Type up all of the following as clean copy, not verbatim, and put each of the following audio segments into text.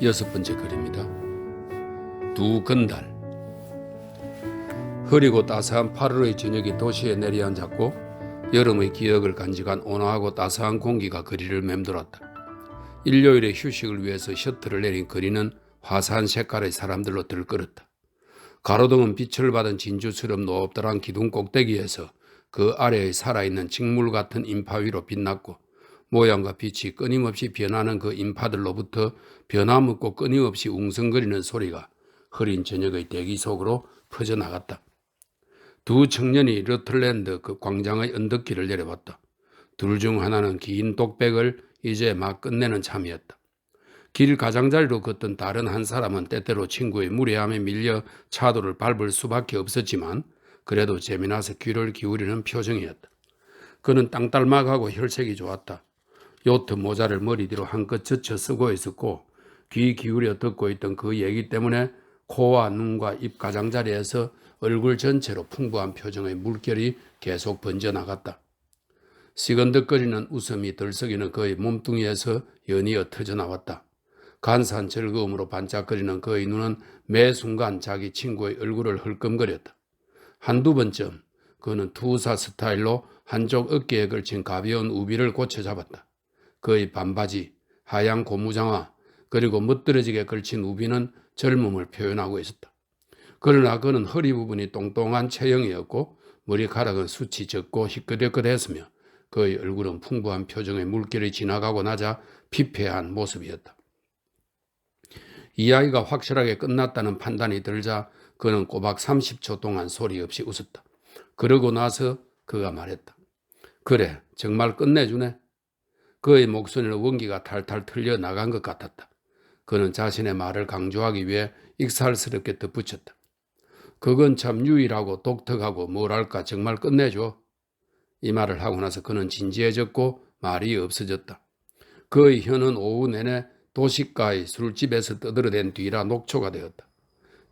6번째 글입니다. 두 건달. 흐리고 따스한 8월의 저녁이 도시에 내려앉았고 여름의 기억을 간직한 온화하고 따스한 공기가 거리를 맴돌았다. 일요일에 휴식을 위해서 셔틀을 내린 거리는 화사한 색깔의 사람들로 들끓었다. 가로등은 빛을 받은 진주처럼 높다란 기둥 꼭대기에서 그 아래에 살아있는 직물 같은 인파 위로 빛났고 모양과 빛이 끊임없이 변하는 그 인파들로부터 변화묻고 끊임없이 웅성거리는 소리가 흐린 저녁의 대기 속으로 퍼져나갔다. 두 청년이 러틀랜드 그 광장의 언덕길을 내려왔다. 둘 중 하나는 긴 독백을 이제 막 끝내는 참이었다. 길 가장자리로 걷던 다른 한 사람은 때때로 친구의 무례함에 밀려 차도를 밟을 수밖에 없었지만 그래도 재미나서 귀를 기울이는 표정이었다. 그는 땅딸막하고 혈색이 좋았다. 요트 모자를 머리 뒤로 한껏 젖혀 쓰고 있었고 귀 기울여 듣고 있던 그 얘기 때문에 코와 눈과 입 가장자리에서 얼굴 전체로 풍부한 표정의 물결이 계속 번져나갔다. 시건덕거리는 웃음이 들썩이는 그의 몸뚱이에서 연이어 터져나왔다. 간사한 즐거움으로 반짝거리는 그의 눈은 매 순간 자기 친구의 얼굴을 흘끔거렸다. 한두 번쯤 그는 투사 스타일로 한쪽 어깨에 걸친 가벼운 우비를 고쳐 잡았다. 그의 반바지, 하얀 고무장화, 그리고 멋들어지게 걸친 우비는 젊음을 표현하고 있었다. 그러나 그는 허리 부분이 똥똥한 체형이었고 머리카락은 숱이 적고 희끗희끗했으며 그의 얼굴은 풍부한 표정의 물결이 지나가고 나자 피폐한 모습이었다. 이야기가 확실하게 끝났다는 판단이 들자 그는 꼬박 30초 동안 소리 없이 웃었다. 그러고 나서 그가 말했다. 그래, 정말 끝내주네. 그의 목소리는 원기가 탈탈 틀려 나간 것 같았다. 그는 자신의 말을 강조하기 위해 익살스럽게 덧붙였다. 그건 참 유일하고 독특하고 뭐랄까 정말 끝내줘. 이 말을 하고 나서 그는 진지해졌고 말이 없어졌다. 그의 혀는 오후 내내 도시가의 술집에서 떠들어댄 뒤라 녹초가 되었다.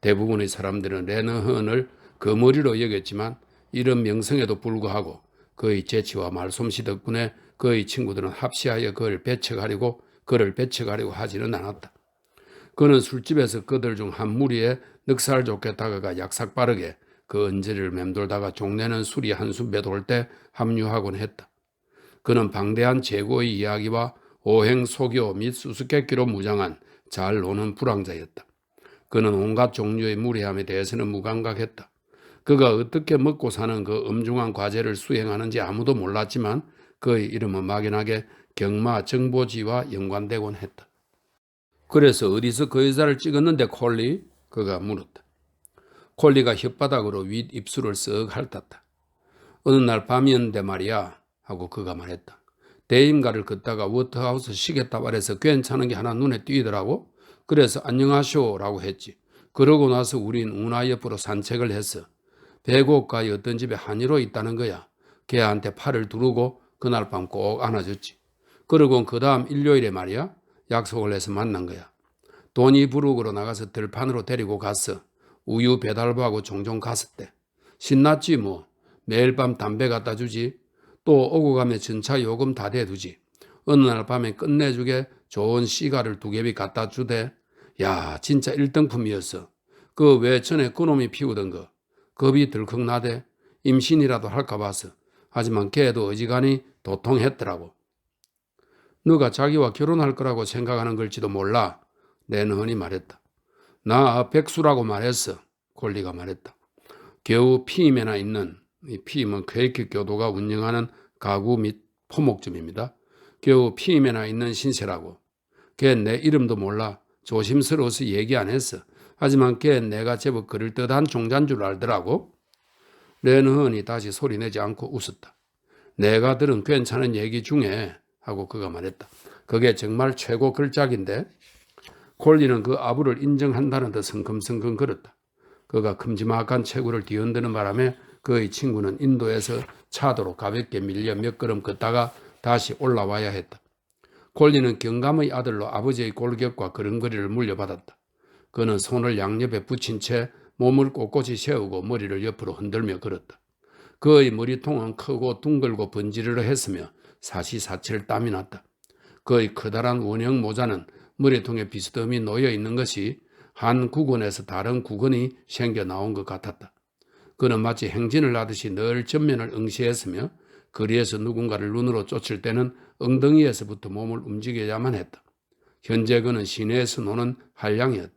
대부분의 사람들은 레너헌을 거머리로 여겼지만 이런 명성에도 불구하고 그의 재치와 말솜씨 덕분에 그의 친구들은 합시하여 그를 배척하려고 하지는 않았다. 그는 술집에서 그들 중 한 무리에 넉살 좋게 다가가 약삭 빠르게 그 언저리를 맴돌다가 종래는 술이 한숨 배돌 때 합류하곤 했다. 그는 방대한 재고의 이야기와 오행 소교 및 수수께끼로 무장한 잘 노는 불황자였다. 그는 온갖 종류의 무례함에 대해서는 무감각했다. 그가 어떻게 먹고 사는 그 엄중한 과제를 수행하는지 아무도 몰랐지만 그의 이름은 막연하게 경마 정보지와 연관되곤 했다. 그래서 어디서 그 여자를 찍었는데 콜리? 그가 물었다. 콜리가 혓바닥으로 윗 입술을 쓱 핥았다. 어느 날 밤이었는데 말이야 하고 그가 말했다. 대임가를 걷다가 워터하우스 시계다발에서 괜찮은 게 하나 눈에 띄더라고. 그래서 안녕하쇼 라고 했지. 그러고 나서 우린 운하 옆으로 산책을 했어. 배고가의 어떤 집에 한의로 있다는 거야. 걔한테 팔을 두르고 그날 밤 꼭 안아줬지. 그러고 그 다음 일요일에 말이야 약속을 해서 만난 거야. 돈이 부룩으로 나가서 들판으로 데리고 갔어. 우유 배달부하고 종종 갔을 때. 신났지 뭐. 매일 밤 담배 갖다 주지. 또 오고 가면 전차 요금 다 대두지. 어느 날 밤에 끝내주게 좋은 시가를 2개비 갖다 주대. 야 진짜 1등품이었어. 그 왜 전에 그놈이 피우던 거. 겁이 덜컥 나대. 임신이라도 할까 봐서. 하지만 걔도 어지간히 도통했더라고. 너가 자기와 결혼할 거라고 생각하는 걸지도 몰라. 레너헌이 말했다. 나 백수라고 말했어. 콜리가 말했다. 겨우 피임에나 있는, 이 피임은 퀘이크 교도가 운영하는 가구 및 포목점입니다. 겨우 피임에나 있는 신세라고. 걔 내 이름도 몰라. 조심스러워서 얘기 안 했어. 하지만 걔 내가 제법 그럴듯한 종자인 줄 알더라고. 레너헌이 다시 소리내지 않고 웃었다. 내가 들은 괜찮은 얘기 중에 하고 그가 말했다. 그게 정말 최고 걸작인데. 콜리는 그 아부를 인정한다는 듯 성큼성큼 걸었다. 그가 큼지막한 체구를 뒤흔드는 바람에 그의 친구는 인도에서 차도로 가볍게 밀려 몇 걸음 걷다가 다시 올라와야 했다. 콜리는 경감의 아들로 아버지의 골격과 걸음걸이를 물려받았다. 그는 손을 양옆에 붙인 채 몸을 꼿꼿이 세우고 머리를 옆으로 흔들며 걸었다. 그의 머리통은 크고 둥글고 번지르르 했으며 사시사철 땀이 났다. 그의 커다란 원형 모자는 머리통에 비스듬히 놓여 있는 것이 한 구건에서 다른 구건이 생겨 나온 것 같았다. 그는 마치 행진을 하듯이 늘 전면을 응시했으며 거리에서 누군가를 눈으로 쫓을 때는 엉덩이에서부터 몸을 움직여야만 했다. 현재 그는 시내에서 노는 한량이었다.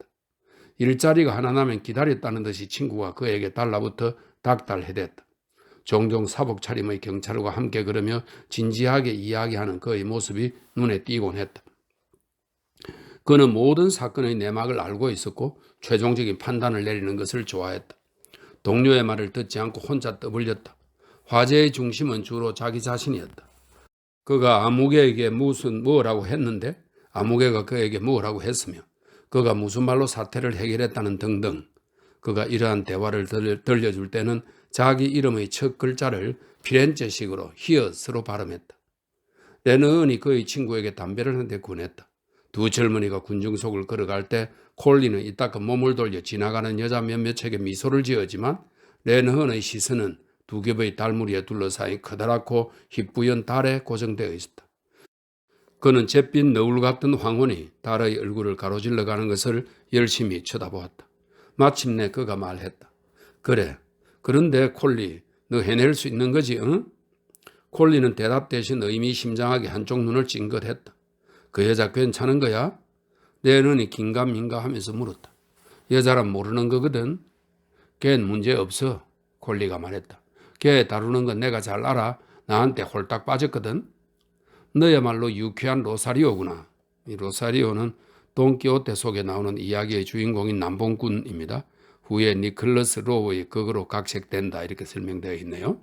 일자리가 하나 나면 기다렸다는 듯이 친구가 그에게 달라붙어 닥달해댔다. 종종 사복 차림의 경찰과 함께 걸으며 진지하게 이야기하는 그의 모습이 눈에 띄곤 했다. 그는 모든 사건의 내막을 알고 있었고 최종적인 판단을 내리는 것을 좋아했다. 동료의 말을 듣지 않고 혼자 떠벌렸다. 화제의 중심은 주로 자기 자신이었다. 그가 아무개에게 뭐라고 했는데 아무개가 그에게 뭐라고 했으며 그가 무슨 말로 사태를 해결했다는 등등. 그가 이러한 대화를 들려줄 때는 자기 이름의 첫 글자를 피렌체식으로 히어스로 발음했다. 레너은이 그의 친구에게 담배를 한 대 권했다. 두 젊은이가 군중 속을 걸어갈 때 콜리는 이따금 몸을 돌려 지나가는 여자 몇몇에게 미소를 지었지만 레너은의 시선은 두 겹의 달무리에 둘러싸인 커다랗고 희뿌연 달에 고정되어 있었다. 그는 잿빛 너울 같은 황혼이 달의 얼굴을 가로질러 가는 것을 열심히 쳐다보았다. 마침내 그가 말했다. 그래, 그런데 콜리, 너 해낼 수 있는 거지, 응? 콜리는 대답 대신 의미심장하게 한쪽 눈을 찡긋했다. 그 여자 괜찮은 거야? 내 눈이 긴가민가 하면서 물었다. 여자란 모르는 거거든. 걘 문제 없어, 콜리가 말했다. 걔 다루는 건 내가 잘 알아. 나한테 홀딱 빠졌거든. 너야말로 유쾌한 로사리오구나. 이 로사리오는 돈키호테 속에 나오는 이야기의 주인공인 남봉꾼입니다. 후에 니클러스 로우의 극으로 각색된다 이렇게 설명되어 있네요.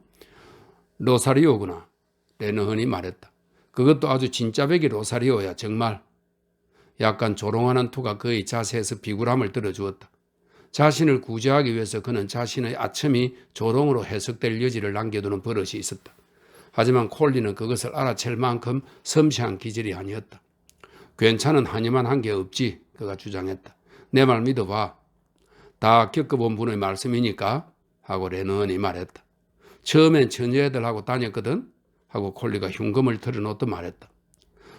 로사리오구나. 레너헌이 말했다. 그것도 아주 진짜배기 로사리오야 정말. 약간 조롱하는 투가 그의 자세에서 비굴함을 들어주었다. 자신을 구제하기 위해서 그는 자신의 아첨이 조롱으로 해석될 여지를 남겨두는 버릇이 있었다. 하지만 콜리는 그것을 알아챌 만큼 섬세한 기질이 아니었다. 괜찮은 한이만 한 게 없지, 그가 주장했다. 내 말 믿어봐. 다 겪어본 분의 말씀이니까 하고 레너헌이 말했다. 처음엔 처녀애들하고 다녔거든 하고 콜리가 흉금을 털어놓듯 말했다.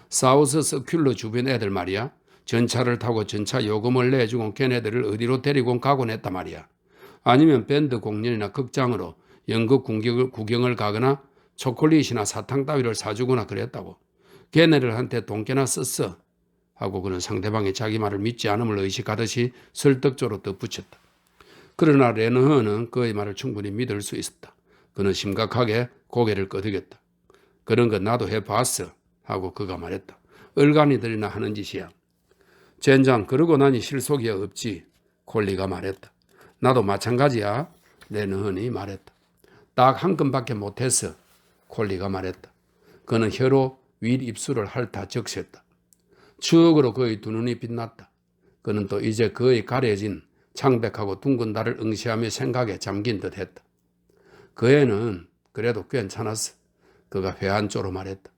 사우스 서큘러 주변 애들 말이야. 전차를 타고 전차 요금을 내주고 걔네들을 어디로 데리고 가곤 했단 말이야. 아니면 밴드 공연이나 극장으로 연극 구경을 가거나 초콜릿이나 사탕 따위를 사주거나 그랬다고. 걔네들한테 돈 꽤나 썼어 하고 그는 상대방이 자기 말을 믿지 않음을 의식하듯이 설득적으로 덧붙였다. 그러나 레너헌은 그의 말을 충분히 믿을 수 있었다. 그는 심각하게 고개를 끄덕였다. 그런 거 나도 해봤어 하고 그가 말했다. 얼간이들이나 하는 짓이야. 젠장 그러고 나니 실속이 없지. 콜리가 말했다. 나도 마찬가지야. 레너헌이 말했다. 딱 한 건밖에 못했어. 콜리가 말했다. 그는 혀로 윗입술을 핥아 적셨다. 추억으로 그의 두 눈이 빛났다. 그는 또 이제 그의 가려진 창백하고 둥근 달을 응시하며 생각에 잠긴 듯 했다. 그 애는 그래도 괜찮았어. 그가 회한조로 말했다.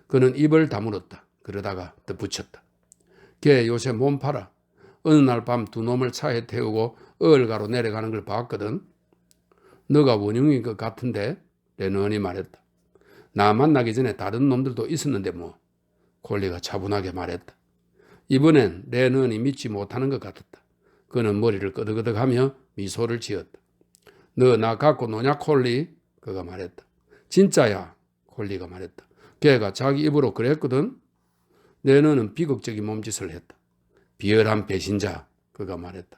그는 입을 다물었다. 그러다가 덧붙였다. 걔 요새 몸 팔아. 어느 날 밤 두 놈을 차에 태우고 어을가로 내려가는 걸 봤거든. 너가 원흉인 것 같은데? 레너헌이 말했다. 나 만나기 전에 다른 놈들도 있었는데 뭐. 콜리가 차분하게 말했다. 이번엔 레너헌이 믿지 못하는 것 같았다. 그는 머리를 끄덕끄덕하며 미소를 지었다. 너 나 갖고 노냐 콜리? 그가 말했다. 진짜야. 콜리가 말했다. 걔가 자기 입으로 그랬거든. 레너헌은 비극적인 몸짓을 했다. 비열한 배신자. 그가 말했다.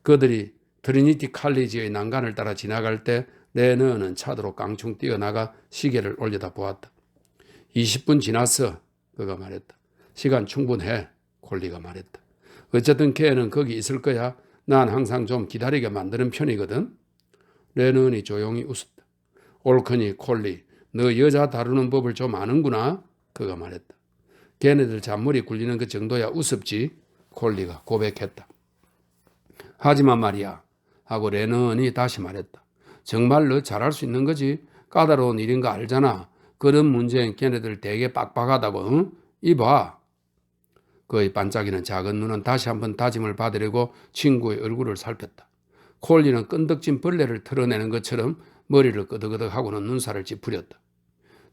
그들이 트리니티 칼리지의 난간을 따라 지나갈 때 레너헌은 차도로 깡충 뛰어나가 시계를 올려다 보았다. 20분 지났어. 그가 말했다. 시간 충분해. 콜리가 말했다. 어쨌든 걔는 거기 있을 거야. 난 항상 좀 기다리게 만드는 편이거든. 레너헌이 조용히 웃었다. 옳거니 콜리, 너 여자 다루는 법을 좀 아는구나. 그가 말했다. 걔네들 잔머리 굴리는 그 정도야 우습지. 콜리가 고백했다. 하지만 말이야 하고 레너헌이 다시 말했다. 정말 너 잘할 수 있는 거지. 까다로운 일인 거 알잖아. 그런 문제엔 걔네들 되게 빡빡하다고. 응? 이봐. 그의 반짝이는 작은 눈은 다시 한번 다짐을 받으려고 친구의 얼굴을 살폈다. 콜리는 끈덕진 벌레를 털어내는 것처럼 머리를 끄덕끄덕하고는 눈살을 찌푸렸다.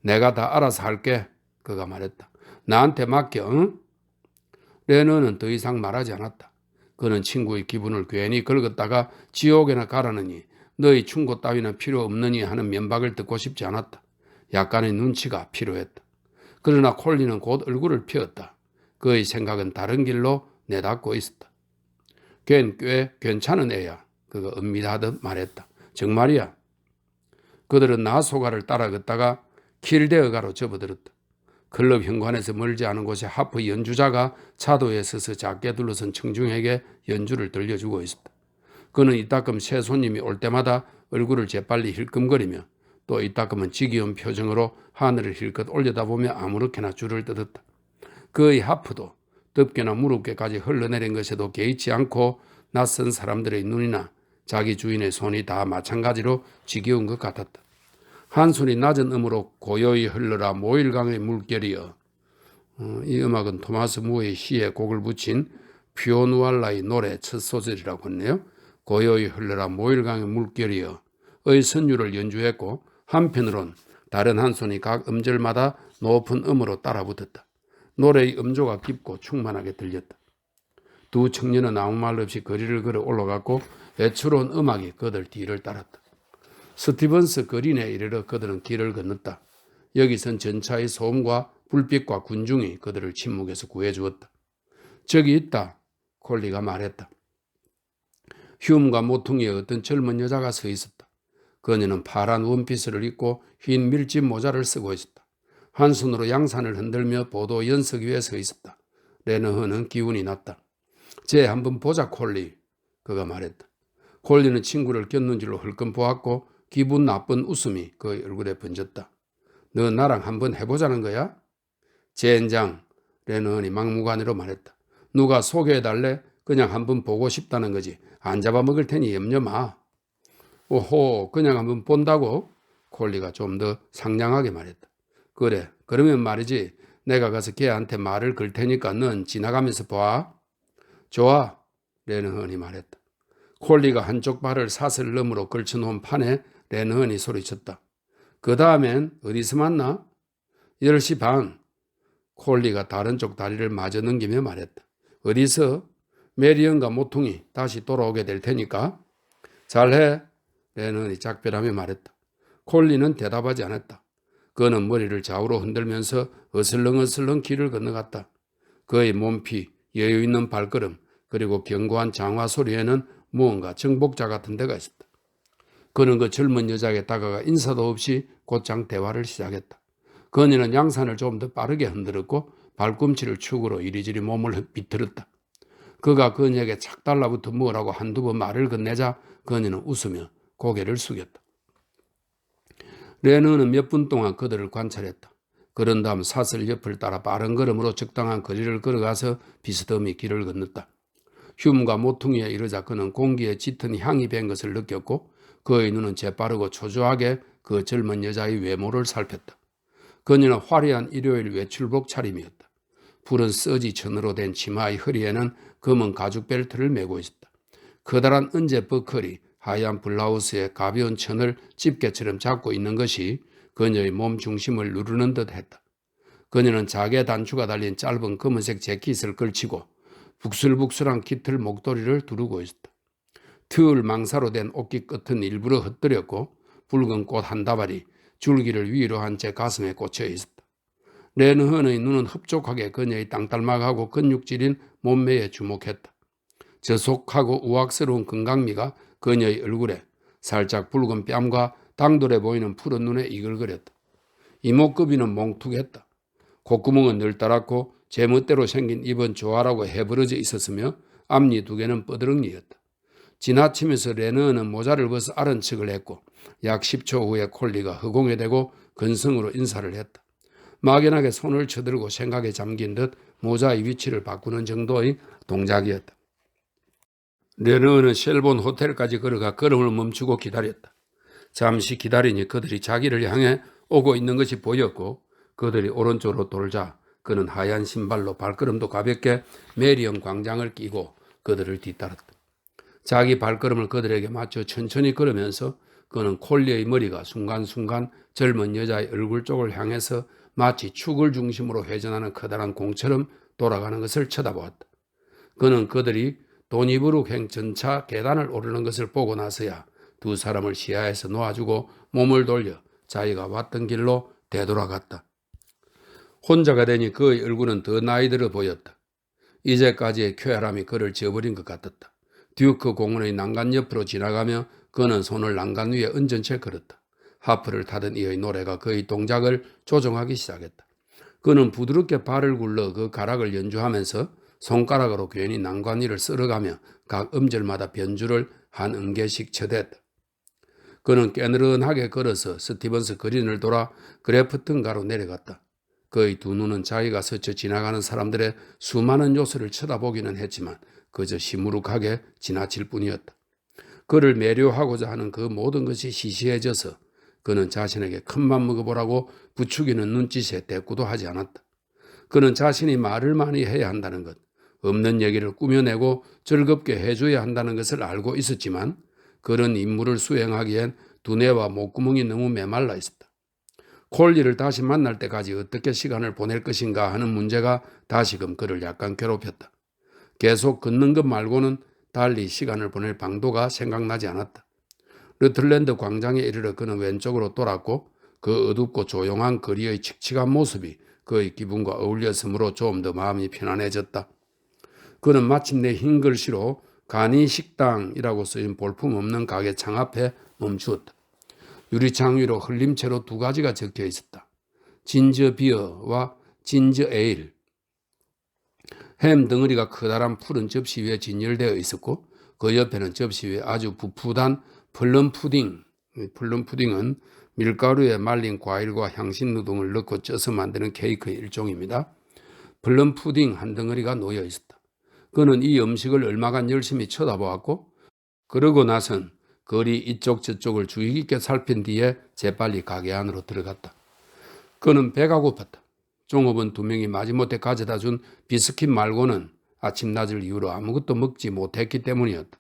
내가 다 알아서 할게. 그가 말했다. 나한테 맡겨. 응? 레너는 더 이상 말하지 않았다. 그는 친구의 기분을 괜히 긁었다가 지옥에나 가라느니 너희 충고 따위는 필요 없느니 하는 면박을 듣고 싶지 않았다. 약간의 눈치가 필요했다. 그러나 콜리는 곧 얼굴을 펴었다. 그의 생각은 다른 길로 내닫고 있었다. 걘 꽤 괜찮은 애야. 그가 은밀하듯 말했다. 정말이야. 그들은 나소가를 따라 걷다가 킬데어가로 접어들었다. 클럽 현관에서 멀지 않은 곳에 하프 연주자가 차도에 서서 작게 둘러선 청중에게 연주를 들려주고 있었다. 그는 이따금 새 손님이 올 때마다 얼굴을 재빨리 힐끔거리며 또 이따금은 지겨운 표정으로 하늘을 힐끗 올려다보며 아무렇게나 줄을 뜯었다. 그의 하프도 덮개나 무릎께까지 흘러내린 것에도 개의치 않고 낯선 사람들의 눈이나 자기 주인의 손이 다 마찬가지로 지겨운 것 같았다. 한 손이 낮은 음으로 고요히 흘러라 모일강의 물결이여. 이 음악은 토마스 무의 시에 곡을 붙인 피오누알라의 노래 첫 소절이라고 했네요. 고요히 흘러라 모일강의 물결이여 의 선율을 연주했고 한편으론 다른 한 손이 각 음절마다 높은 음으로 따라붙었다. 노래의 음조가 깊고 충만하게 들렸다. 두 청년은 아무 말 없이 거리를 걸어 올라갔고 애처로운 음악이 그들 뒤를 따랐다. 스티븐스 거린에 이르러 그들은 길을 건넜다. 여기선 전차의 소음과 불빛과 군중이 그들을 침묵에서 구해주었다. 저기 있다. 콜리가 말했다. 휴움과 모퉁이에 어떤 젊은 여자가 서 있었다. 그녀는 파란 원피스를 입고 흰 밀짚 모자를 쓰고 있었다. 한 손으로 양산을 흔들며 보도 연석 위에 서 있었다. 레너허는 기운이 났다. 쟤 한번 보자 콜리. 그가 말했다. 콜리는 친구를 곁눈질로 흘끔 보았고 기분 나쁜 웃음이 그의 얼굴에 번졌다. 너 나랑 한번 해보자는 거야? 젠장. 레너헌이 막무가내로 말했다. 누가 소개해달래? 그냥 한번 보고 싶다는 거지. 안 잡아먹을 테니 염려 마. 오호, 그냥 한번 본다고? 콜리가 좀 더 상냥하게 말했다. 그래, 그러면 말이지. 내가 가서 걔한테 말을 걸 테니까 넌 지나가면서 봐. 좋아, 레너헌이 말했다. 콜리가 한쪽 발을 사슬 너머로 걸쳐놓은 판에 레너헌이 소리쳤다. 그 다음엔 어디서 만나? 10시 반. 콜리가 다른 쪽 다리를 마저 넘기며 말했다. 어디서? 메리언과 모퉁이 다시 돌아오게 될 테니까. 잘해. 레너헌이 작별하며 말했다. 콜리는 대답하지 않았다. 그는 머리를 좌우로 흔들면서 어슬렁어슬렁 길을 건너갔다. 그의 몸피, 여유 있는 발걸음, 그리고 견고한 장화 소리에는 무언가 정복자 같은 데가 있었다. 그는 그 젊은 여자에게 다가가 인사도 없이 곧장 대화를 시작했다. 그녀는 양산을 좀 더 빠르게 흔들었고 발꿈치를 축으로 이리저리 몸을 비틀었다. 그가 그녀에게 착 달라붙어 뭐라고 한두 번 말을 건네자 그녀는 웃으며 고개를 숙였다. 레너는 몇 분 동안 그들을 관찰했다. 그런 다음 사슬 옆을 따라 빠른 걸음으로 적당한 거리를 걸어가서 비스듬히 길을 건넜다. 흉과 모퉁이에 이르자 그는 공기에 짙은 향이 밴 것을 느꼈고 그의 눈은 재빠르고 초조하게 그 젊은 여자의 외모를 살폈다. 그녀는 화려한 일요일 외출복 차림이었다. 푸른 서지 천으로 된 치마의 허리에는 검은 가죽 벨트를 메고 있었다. 커다란 은제 버클이 하얀 블라우스에 가벼운 천을 집게처럼 잡고 있는 것이 그녀의 몸 중심을 누르는 듯 했다. 그녀는 작게 단추가 달린 짧은 검은색 재킷을 걸치고 북슬북슬한 깃털 목도리를 두르고 있었다. 트을 망사로 된 옷깃 끝은 일부러 흩뜨렸고 붉은 꽃 한 다발이 줄기를 위로 한 채 가슴에 꽂혀 있었다. 레너헌의 눈은 흡족하게 그녀의 땅딸막하고 근육질인 몸매에 주목했다. 저속하고 우악스러운 건강미가 그녀의 얼굴에 살짝 붉은 뺨과 당돌해 보이는 푸른 눈에 이글거렸다. 이목구비는 몽툭했다. 콧구멍은 늘따랗고 제멋대로 생긴 입은 조아라고 해부러져 있었으며 앞니 두 개는 뻐드렁니였다. 지나치면서 레너헌은 모자를 벗어 아른 척을 했고 약 10초 후에 콜리가 허공에 대고 근성으로 인사를 했다. 막연하게 손을 쳐들고 생각에 잠긴 듯 모자의 위치를 바꾸는 정도의 동작이었다. 레너헌은 쉘본 호텔까지 걸어가 걸음을 멈추고 기다렸다. 잠시 기다리니 그들이 자기를 향해 오고 있는 것이 보였고 그들이 오른쪽으로 돌자 그는 하얀 신발로 발걸음도 가볍게 메리언 광장을 끼고 그들을 뒤따랐다. 자기 발걸음을 그들에게 맞춰 천천히 걸으면서 그는 콜리의 머리가 순간순간 젊은 여자의 얼굴 쪽을 향해서 마치 축을 중심으로 회전하는 커다란 공처럼 돌아가는 것을 쳐다보았다. 그는 그들이 도니브룩행 전차 계단을 오르는 것을 보고 나서야 두 사람을 시야에서 놓아주고 몸을 돌려 자기가 왔던 길로 되돌아갔다. 혼자가 되니 그의 얼굴은 더 나이 들어 보였다. 이제까지의 쾌활함이 그를 지어버린 것 같았다. 듀크 공원의 난간 옆으로 지나가며 그는 손을 난간 위에 얹은 채 걸었다. 하프를 타던 이의 노래가 그의 동작을 조종하기 시작했다. 그는 부드럽게 발을 굴러 그 가락을 연주하면서 손가락으로 괜히 난간 위를 쓸어가며 각 음절마다 변주를 한 음계씩 쳐댔다. 그는 깨느른하게 걸어서 스티븐스 그린을 돌아 그래프튼가로 내려갔다. 그의 두 눈은 자기가 스쳐 지나가는 사람들의 수많은 요소를 쳐다보기는 했지만 그저 시무룩하게 지나칠 뿐이었다. 그를 매료하고자 하는 그 모든 것이 시시해져서 그는 자신에게 큰맘 먹어보라고 부추기는 눈짓에 대꾸도 하지 않았다. 그는 자신이 말을 많이 해야 한다는 것, 없는 얘기를 꾸며내고 즐겁게 해줘야 한다는 것을 알고 있었지만 그런 임무를 수행하기엔 두뇌와 목구멍이 너무 메말라 있었다. 콜리를 다시 만날 때까지 어떻게 시간을 보낼 것인가 하는 문제가 다시금 그를 약간 괴롭혔다. 계속 걷는 것 말고는 달리 시간을 보낼 방도가 생각나지 않았다. 르틀랜드 광장에 이르러 그는 왼쪽으로 돌았고 그 어둡고 조용한 거리의 칙칙한 모습이 그의 기분과 어울렸으므로 좀 더 마음이 편안해졌다. 그는 마침내 흰 글씨로 간이 식당이라고 쓰인 볼품없는 가게 창 앞에 멈추었다. 유리창 위로 흘림체로 두 가지가 적혀 있었다. 진저 비어와 진저 에일. 햄 덩어리가 커다란 푸른 접시 위에 진열되어 있었고 그 옆에는 접시 위에 아주 부푸단 플럼 푸딩. 플럼 푸딩은 밀가루에 말린 과일과 향신 누동을 넣고 쪄서 만드는 케이크의 일종입니다. 플럼 푸딩 한 덩어리가 놓여 있었다. 그는 이 음식을 얼마간 열심히 쳐다보았고 그러고 나선 거리 이쪽 저쪽을 주의 깊게 살핀 뒤에 재빨리 가게 안으로 들어갔다. 그는 배가 고팠다. 종업원 두 명이 마지못해 가져다 준 비스킷 말고는 아침 낮을 이후로 아무것도 먹지 못했기 때문이었다.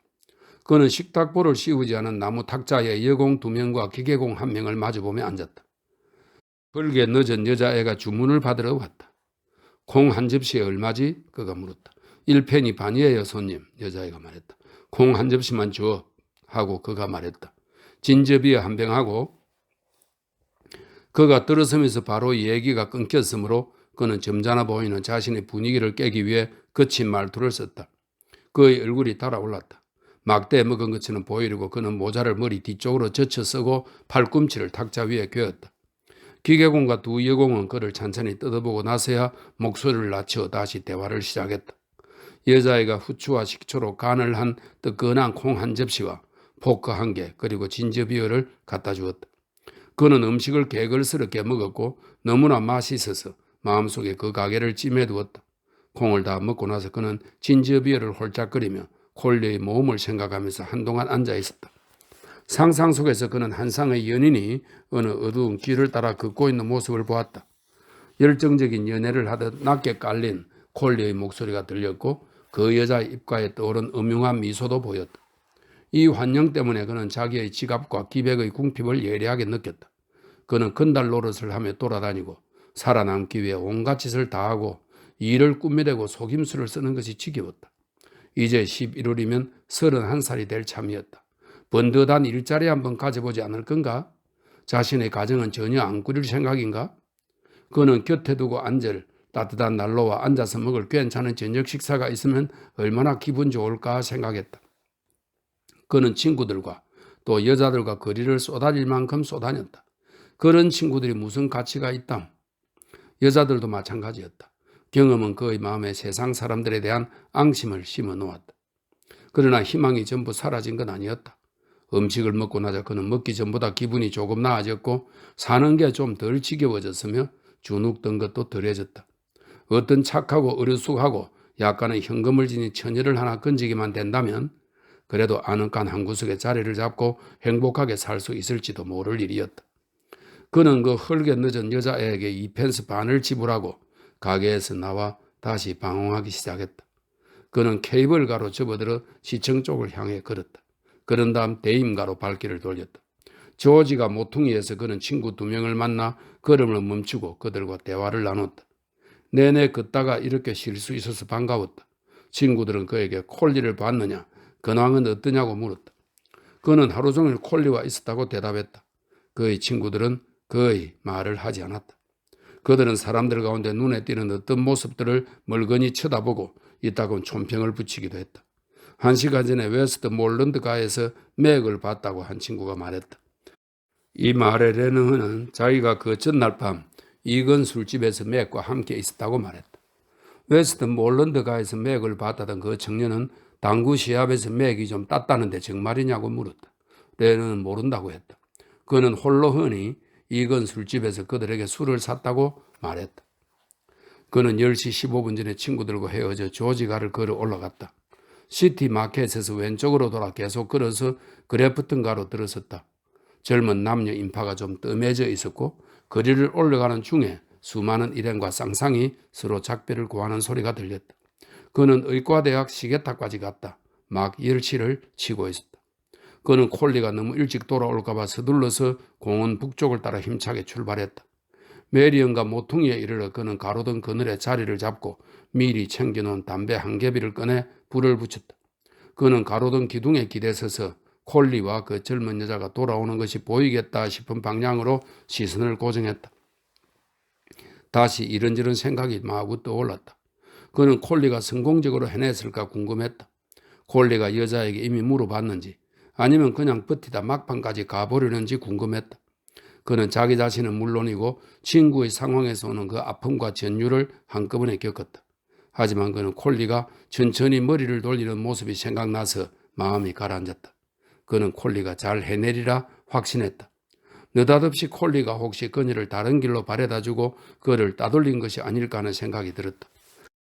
그는 식탁보를 씌우지 않은 나무 탁자에 여공 두 명과 기계공 한 명을 마주보며 앉았다. 벌게 늦은 여자애가 주문을 받으러 왔다. 콩 한 접시에 얼마지? 그가 물었다. 1페니 반이에요, 손님. 여자애가 말했다. 콩 한 접시만 줘. 하고 그가 말했다. 진저비어 한 병하고. 그가 들어서면서 바로 얘기가 끊겼으므로 그는 점잖아 보이는 자신의 분위기를 깨기 위해 거친 말투를 썼다. 그의 얼굴이 달아올랐다. 막대 먹은 것처럼 보이려고 그는 모자를 머리 뒤쪽으로 젖혀 쓰고 팔꿈치를 탁자 위에 괴었다. 기계공과 두 여공은 그를 찬찬히 뜯어보고 나서야 목소리를 낮춰 다시 대화를 시작했다. 여자아이가 후추와 식초로 간을 한 뜨끈한 콩 한 접시와 포크 한 개 그리고 진저비어를 갖다 주었다. 그는 음식을 개걸스럽게 먹었고 너무나 맛있어서 마음속에 그 가게를 찜해두었다. 콩을 다 먹고 나서 그는 진저비어를 홀짝거리며 콜리의 모험을 생각하면서 한동안 앉아있었다. 상상 속에서 그는 한 쌍의 연인이 어느 어두운 길을 따라 걷고 있는 모습을 보았다. 열정적인 연애를 하듯 낮게 깔린 콜리의 목소리가 들렸고 그 여자의 입가에 떠오른 음흉한 미소도 보였다. 이 환영 때문에 그는 자기의 지갑과 기백의 궁핍을 예리하게 느꼈다. 그는 건달 노릇을 하며 돌아다니고 살아남기 위해 온갖 짓을 다하고 일을 꾸미려고 속임수를 쓰는 것이 지겨웠다. 이제 11월이면 31살이 될 참이었다. 번듯한 일자리 한번 가져보지 않을 건가? 자신의 가정은 전혀 안 꾸릴 생각인가? 그는 곁에 두고 앉을 따뜻한 난로와 앉아서 먹을 괜찮은 저녁 식사가 있으면 얼마나 기분 좋을까 생각했다. 그는 친구들과 또 여자들과 거리를 쏘다닐 만큼 쏘다녔다. 그런 친구들이 무슨 가치가 있담? 여자들도 마찬가지였다. 경험은 그의 마음에 세상 사람들에 대한 앙심을 심어 놓았다. 그러나 희망이 전부 사라진 건 아니었다. 음식을 먹고 나자 그는 먹기 전보다 기분이 조금 나아졌고 사는 게 좀 덜 지겨워졌으며 주눅든 것도 덜해졌다. 어떤 착하고 어리숙하고 약간의 현금을 지닌 처녀를 하나 건지기만 된다면 그래도 아늑한 한 구석에 자리를 잡고 행복하게 살 수 있을지도 모를 일이었다. 그는 그 헐게 늦은 여자애에게 2펜스 반을 지불하고 가게에서 나와 다시 방황하기 시작했다. 그는 케이블가로 접어들어 시청 쪽을 향해 걸었다. 그런 다음 대임가로 발길을 돌렸다. 조지가 모퉁이에서 그는 친구 두 명을 만나 걸음을 멈추고 그들과 대화를 나눴다. 내내 걷다가 이렇게 쉴 수 있어서 반가웠다. 친구들은 그에게 콜리를 봤느냐, 근황은 어떠냐고 물었다. 그는 하루 종일 콜리와 있었다고 대답했다. 그의 친구들은 거의 말을 하지 않았다. 그들은 사람들 가운데 눈에 띄는 어떤 모습들을 멀거니 쳐다보고 이따금 촌평을 붙이기도 했다. 1시간 전에 웨스트 몰런드가에서 맥을 봤다고 한 친구가 말했다. 이 말에 레너는 자기가 그 전날 밤 이건 술집에서 맥과 함께 있었다고 말했다. 웨스트 몰런드가에서 맥을 봤다던 그 청년은 당구 시합에서 맥이 좀 땄다는데 정말이냐고 물었다. 레너는 모른다고 했다. 그는 홀로 흔히 이건 술집에서 그들에게 술을 샀다고 말했다. 그는 10시 15분 전에 친구들과 헤어져 조지가를 걸어 올라갔다. 시티 마켓에서 왼쪽으로 돌아 계속 걸어서 그래프튼가로 들어섰다. 젊은 남녀 인파가 좀 뜸해져 있었고 거리를 올라가는 중에 수많은 일행과 쌍쌍이 서로 작별을 구하는 소리가 들렸다. 그는 의과대학 시계탑까지 갔다. 막 열치를 치고 있었다. 그는 콜리가 너무 일찍 돌아올까 봐 서둘러서 공원 북쪽을 따라 힘차게 출발했다. 메리언과 모퉁이에 이르러 그는 가로등 그늘에 자리를 잡고 미리 챙겨놓은 담배 한 개비를 꺼내 불을 붙였다. 그는 가로등 기둥에 기대 서서 콜리와 그 젊은 여자가 돌아오는 것이 보이겠다 싶은 방향으로 시선을 고정했다. 다시 이런저런 생각이 마구 떠올랐다. 그는 콜리가 성공적으로 해냈을까 궁금했다. 콜리가 여자에게 이미 물어봤는지 아니면 그냥 버티다 막판까지 가버리는지 궁금했다. 그는 자기 자신은 물론이고 친구의 상황에서 오는 그 아픔과 전율을 한꺼번에 겪었다. 하지만 그는 콜리가 천천히 머리를 돌리는 모습이 생각나서 마음이 가라앉았다. 그는 콜리가 잘 해내리라 확신했다. 느닷없이 콜리가 혹시 그녀를 다른 길로 바래다주고 그를 따돌린 것이 아닐까 하는 생각이 들었다.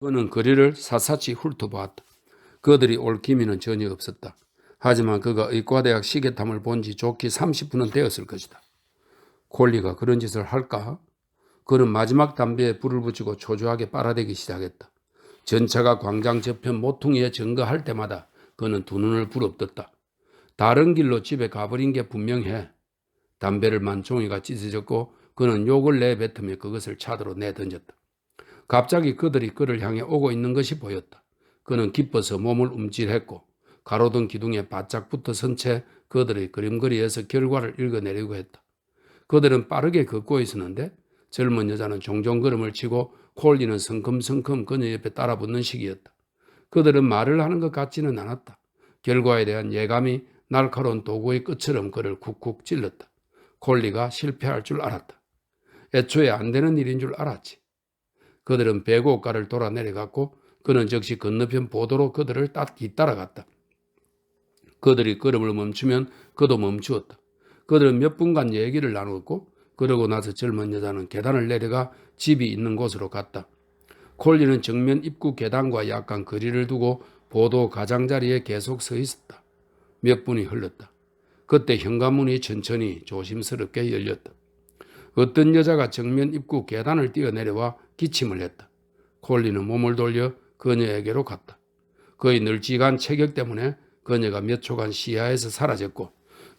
그는 거리를 샅샅이 훑어보았다. 그들이 올 기미는 전혀 없었다. 하지만 그가 의과대학 시계탐을 본 지 좋게 30분은 되었을 것이다. 콜리가 그런 짓을 할까? 그는 마지막 담배에 불을 붙이고 초조하게 빨아대기 시작했다. 전차가 광장 저편 모퉁이에 증거할 때마다 그는 두 눈을 부릅떴다. 다른 길로 집에 가버린 게 분명해. 담배를 만 종이가 찢어졌고 그는 욕을 내뱉으며 그것을 차도로 내던졌다. 갑자기 그들이 그를 향해 오고 있는 것이 보였다. 그는 기뻐서 몸을 움찔했고 가로등 기둥에 바짝 붙어 선 채 그들의 그림거리에서 결과를 읽어내려고 했다. 그들은 빠르게 걷고 있었는데 젊은 여자는 종종 걸음을 치고 콜리는 성큼성큼 그녀 옆에 따라붙는 시기였다. 그들은 말을 하는 것 같지는 않았다. 결과에 대한 예감이 날카로운 도구의 끝처럼 그를 쿡쿡 찔렀다. 콜리가 실패할 줄 알았다. 애초에 안 되는 일인 줄 알았지. 그들은 배고가를 돌아 내려갔고 그는 즉시 건너편 보도로 그들을 뒤따라갔다. 그들이 걸음을 멈추면 그도 멈추었다. 그들은 몇 분간 얘기를 나누었고 그러고 나서 젊은 여자는 계단을 내려가 집이 있는 곳으로 갔다. 콜리는 정면 입구 계단과 약간 거리를 두고 보도 가장자리에 계속 서 있었다. 몇 분이 흘렀다. 그때 현관문이 천천히 조심스럽게 열렸다. 어떤 여자가 정면 입구 계단을 뛰어내려와 기침을 했다. 콜리는 몸을 돌려 그녀에게로 갔다. 그의 널찍한 체격 때문에 그녀가 몇 초간 시야에서 사라졌고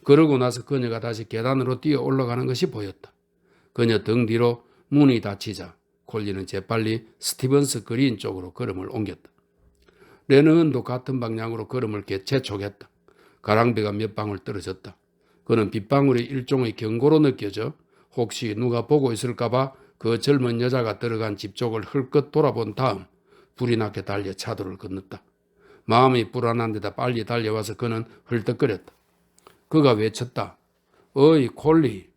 그러고 나서 그녀가 다시 계단으로 뛰어 올라가는 것이 보였다. 그녀 등 뒤로 문이 닫히자 콜리는 재빨리 스티븐스 그린 쪽으로 걸음을 옮겼다. 레너헌도 같은 방향으로 걸음을 재촉했다. 가랑비가 몇 방울 떨어졌다. 그는 빗방울이 일종의 경고로 느껴져 혹시 누가 보고 있을까봐 그 젊은 여자가 들어간 집 쪽을 흘끗 돌아본 다음 불이 나게 달려 차도를 건넜다. 마음이 불안한 데다 빨리 달려와서 그는 헐떡거렸다. 그가 외쳤다. 어이 콜리.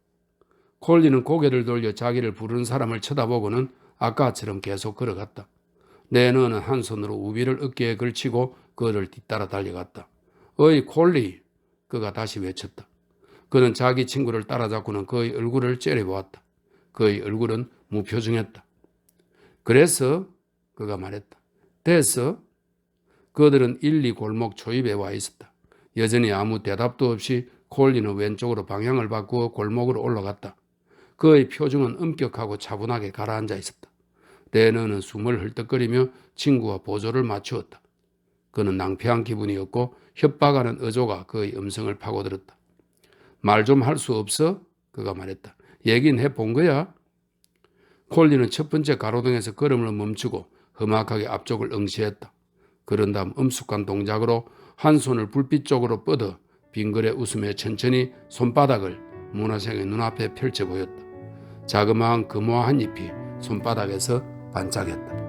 콜리는 고개를 돌려 자기를 부르는 사람을 쳐다보고는 아까처럼 계속 걸어갔다. 레너는 한 손으로 우비를 어깨에 걸치고 그를 뒤따라 달려갔다. 어이 콜리. 그가 다시 외쳤다. 그는 자기 친구를 따라잡고는 그의 얼굴을 째려보았다. 그의 얼굴은 무표정했다. 그래서 그가 말했다. 됐어? 그들은 1, 2 골목 초입에 와 있었다. 여전히 아무 대답도 없이 콜리는 왼쪽으로 방향을 바꾸어 골목으로 올라갔다. 그의 표정은 엄격하고 차분하게 가라앉아 있었다. 레너는 숨을 헐떡거리며 친구와 보조를 맞추었다. 그는 낭패한 기분이었고 협박하는 어조가 그의 음성을 파고들었다. 말 좀 할 수 없어? 그가 말했다. 얘긴 해본 거야? 콜리는 첫 번째 가로등에서 걸음을 멈추고 험악하게 앞쪽을 응시했다. 그런 다음 엄숙한 동작으로 한 손을 불빛 쪽으로 뻗어 빙그레 웃으며 천천히 손바닥을 문화생의 눈앞에 펼쳐 보였다. 자그마한 금화 한 잎이 손바닥에서 반짝였다.